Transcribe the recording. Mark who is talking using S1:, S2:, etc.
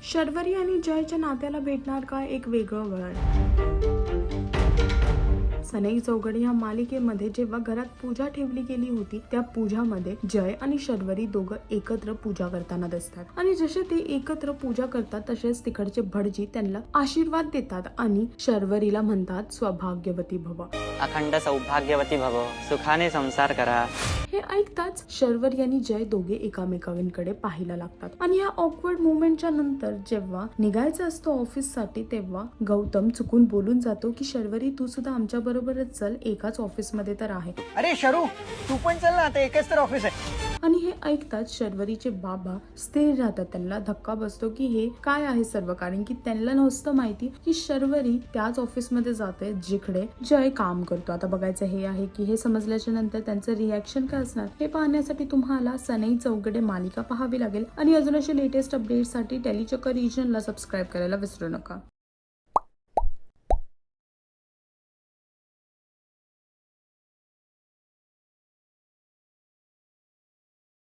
S1: शर्वरी आणि जयच्या नात्याला भेटणार का एक वेगळं वळण? सनई चौघडे या मालिकेमध्ये जेव्हा घरात पूजा ठेवली गेली होती त्या पूजामध्ये जय आणि शर्वरी दोघं एकत्र पूजा करताना दिसतात आणि जसे ते एकत्र पूजा करतात तसेच तिकडचे भटजी त्यांना आशीर्वाद देतात आणि शर्वरीला म्हणतात सौभाग्यवती भव.
S2: अखंड सौभाग्यवती भव, सुखाने संसार करा.
S1: हे ऐकताच शर्वरी आणि जय दोघे एकामेकांकडे पाहायला लागतात आणि या ऑकवर्ड मुवमेंटच्या नंतर जेव्हा निघायचं असतं ऑफिस साठी तेव्हा गौतम चुकून बोलून जातो की शर्वरी तू सुद्धा आमच्या बरोबरच चल, एकाच ऑफिस मध्ये तर आहे.
S3: अरे शरू, तू पण चल ना, आता एकच तर ऑफिस आहे.
S1: आणि हे ऐकताच शर्वरीचे बाबा स्थिर राहतात. त्यांना धक्का बसतो की हे काय आहे सर्व, कारण की त्यांना नसतं माहिती की शर्वरी त्याच ऑफिस मध्ये जाते जिकडे जय काम करतो. आता बघायचं हे आहे की हे समजल्याच्या नंतर त्यांचं रिॲक्शन काय असणार हे पाहण्यासाठी तुम्हाला सनई चौघडे मालिका पाहावी लागेल आणि अजून असे लेटेस्ट अपडेट्स साठी टेलीचक्कर रिजनला सबस्क्राईब करायला विसरू नका.